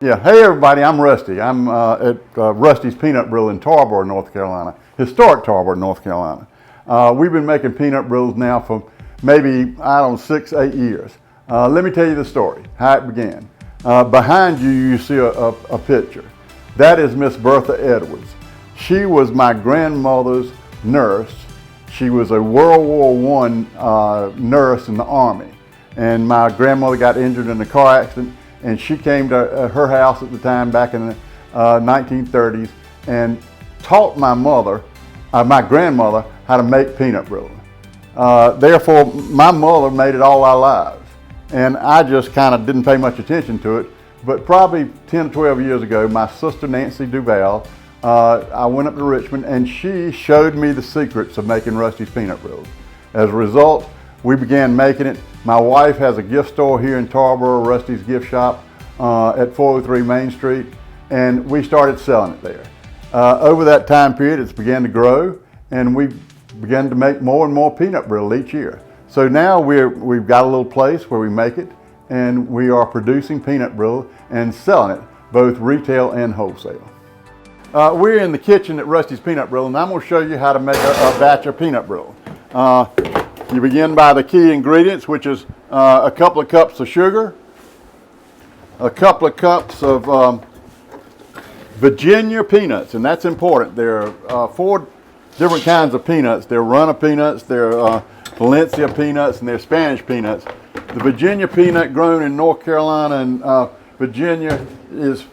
Yeah, hey everybody, I'm Rusty. I'm at Rusty's Peanut Brittle in Tarboro, North Carolina, historic Tarboro, North Carolina. We've been making peanut brittles now for maybe, 6, 8 years. Let me tell you the story, how it began. Behind you, you see a picture. That is Miss Bertha Edwards. She was my grandmother's nurse. She was a World War I nurse in the Army. And my grandmother got injured in a car accident, and she came to her house at the time back in the 1930s and taught my grandmother, how to make peanut brittle. Therefore, my mother made it all our lives. And I just kind of didn't pay much attention to it. But probably 10 or 12 years ago, my sister Nancy Duval, I went up to Richmond and she showed me the secrets of making Rusty's peanut brittles. As a result, we began making it. My wife has a gift store here in Tarboro, Rusty's Gift Shop, at 403 Main Street, and we started selling it there. Over that time period, it's began to grow, and we began to make more and more peanut brittle each year. So now we've got a little place where we make it, and we are producing peanut brittle and selling it, both retail and wholesale. We're in the kitchen at Rusty's Peanut Brittle, and I'm going to show you how to make a batch of peanut brittle. You begin by the key ingredients, which is a couple of cups of sugar, a couple of cups of Virginia peanuts, and that's important. There are 4 different kinds of peanuts. There are runner peanuts, there are Valencia peanuts, and there are Spanish peanuts. The Virginia peanut grown in North Carolina and Virginia is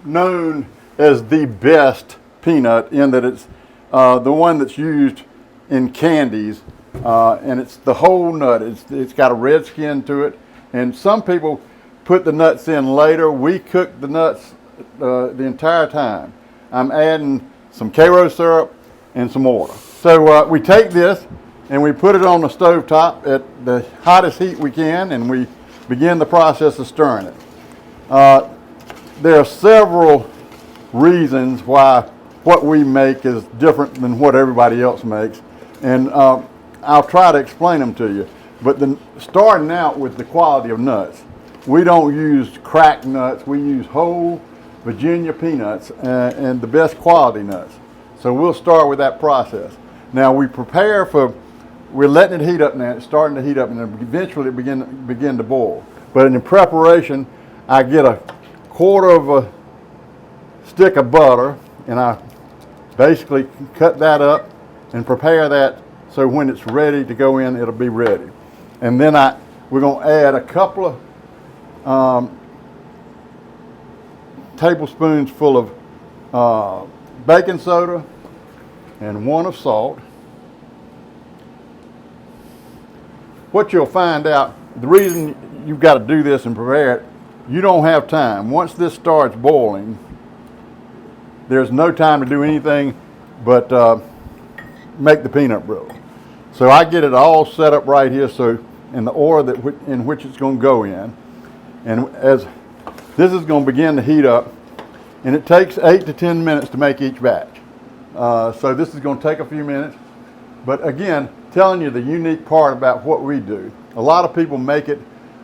known as the best peanut in that it's the one that's used in candies. And it's the whole nut. It's got a red skin to it, and some people put the nuts in later. We cook the nuts the entire time. I'm adding some Karo syrup and some water. So we take this and we put it on the stove top at the hottest heat we can, and we begin the process of stirring it. There are several reasons why what we make is different than what everybody else makes, and I'll try to explain them to you. But starting out with the quality of nuts, we don't use cracked nuts. We use whole Virginia peanuts and the best quality nuts. So we'll start with that process. Now we're letting it heat up now. It's starting to heat up, and eventually it begin to boil. But in the preparation, I get a quarter of a stick of butter, and I basically cut that up and prepare that so when it's ready to go in, it'll be ready. And then we're going to add a couple of tablespoons full of baking soda and 1 of salt. What you'll find out, the reason you've got to do this and prepare it, you don't have time. Once this starts boiling, there's no time to do anything but make the peanut brittle. So I get it all set up right here, so in the order in which it's going to go in. And as this is going to begin to heat up, and it takes 8 to 10 minutes to make each batch. So this is going to take a few minutes. But again, telling you the unique part about what we do. A lot of people make it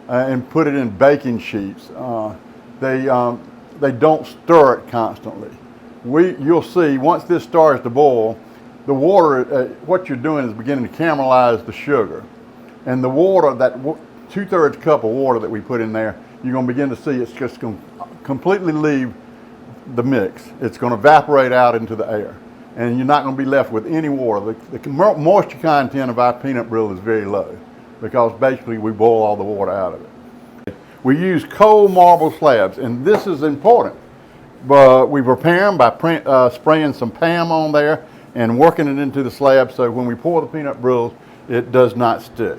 and put it in baking sheets. They don't stir it constantly. You'll see once this starts to boil, the water, what you're doing is beginning to caramelize the sugar. And the water, that 2/3 cup of water that we put in there, you're going to begin to see it's just going to completely leave the mix. It's going to evaporate out into the air. And you're not going to be left with any water. The moisture content of our peanut brittle is very low because basically we boil all the water out of it. We use cold marble slabs, and this is important. But we prepare them by spraying some PAM on there and working it into the slab, so when we pour the peanut brittles, it does not stick.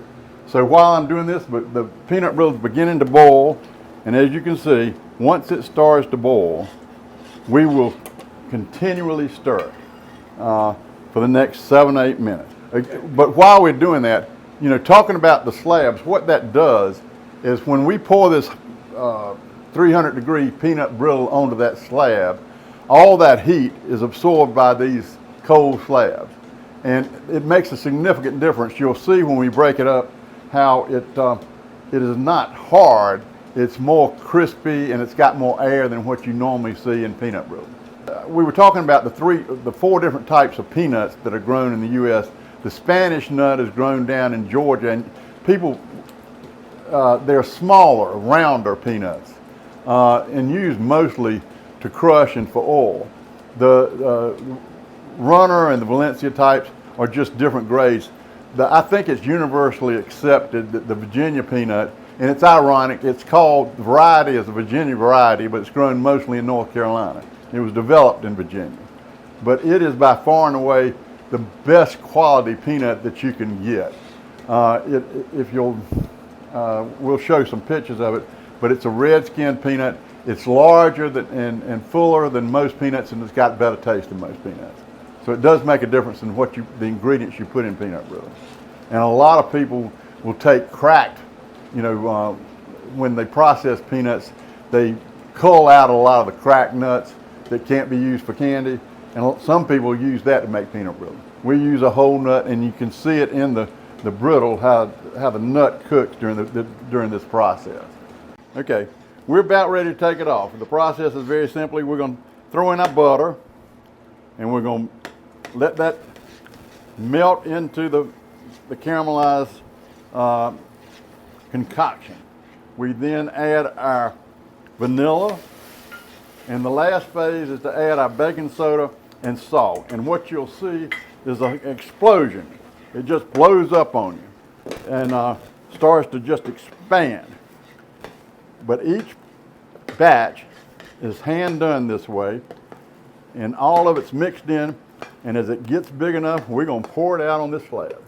So while I'm doing this, but the peanut brittle is beginning to boil, and as you can see, once it starts to boil, we will continually stir it for the next 7 or 8 minutes. But while we're doing that, talking about the slabs, what that does is when we pour this 300-degree peanut brittle onto that slab, all that heat is absorbed by these cold slabs, and it makes a significant difference. You'll see when we break it up how it is not hard, It's more crispy and it's got more air than what you normally see in peanut brittle. We were talking about the four different types of peanuts that are grown in the U.S. The Spanish nut is grown down in Georgia, and people, they're smaller, rounder peanuts, and used mostly to crush and for oil. The Runner and the Valencia types are just different grades. I think it's universally accepted that the Virginia peanut, and it's ironic, it's called, the variety is a Virginia variety, but it's grown mostly in North Carolina. It was developed in Virginia. But it is by far and away the best quality peanut that you can get. If you'll, we'll show some pictures of it, but it's a red-skinned peanut. It's larger and fuller than most peanuts, and it's got better taste than most peanuts. So it does make a difference in the ingredients you put in peanut brittle. And a lot of people will take cracked, when they process peanuts, they cull out a lot of the cracked nuts that can't be used for candy, and some people use that to make peanut brittle. We use a whole nut, and you can see it in the brittle how the nut cooks during this process. Okay, we're about ready to take it off. The process is very simply, we're going to throw in our butter, and we're going to let that melt into the caramelized concoction. We then add our vanilla, and the last phase is to add our baking soda and salt. And what you'll see is an explosion. It just blows up on you and starts to just expand. But each batch is hand done this way, and all of it's mixed in, and as it gets big enough, we're going to pour it out on this slab.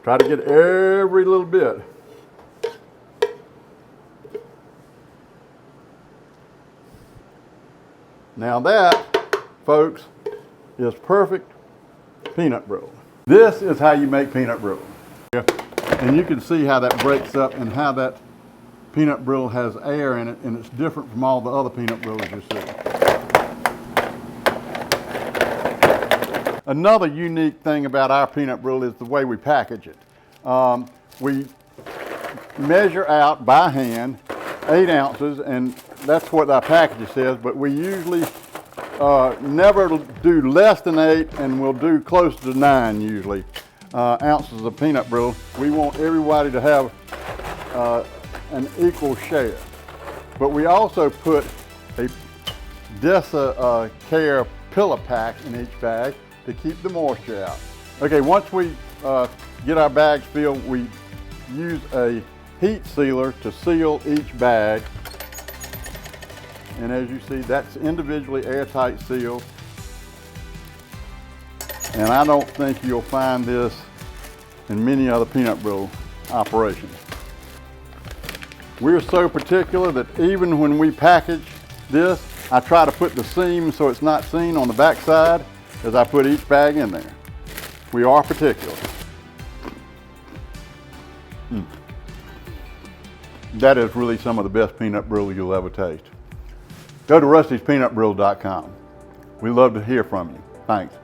Try to get every little bit. Now that, folks, is perfect peanut brittle. This is how you make peanut brittle. And you can see how that breaks up and how that peanut brittle has air in it, and it's different from all the other peanut brittles you see. Another unique thing about our peanut brittle is the way we package it. We measure out by hand 8 ounces, and that's what our package says, but we usually never do less than 8, and we'll do close to 9 usually ounces of peanut brittle. We want everybody to have an equal share. But we also put a Desa-Care pillow pack in each bag to keep the moisture out. Okay, once we get our bags filled, we use a heat sealer to seal each bag. And as you see, that's individually airtight sealed. And I don't think you'll find this in many other peanut brittle operations. We're so particular that even when we package this, I try to put the seam so it's not seen on the back side as I put each bag in there. We are particular. That is really some of the best peanut brittle you'll ever taste. Go to rusty'speanutbrittle.com. We love to hear from you. Thanks.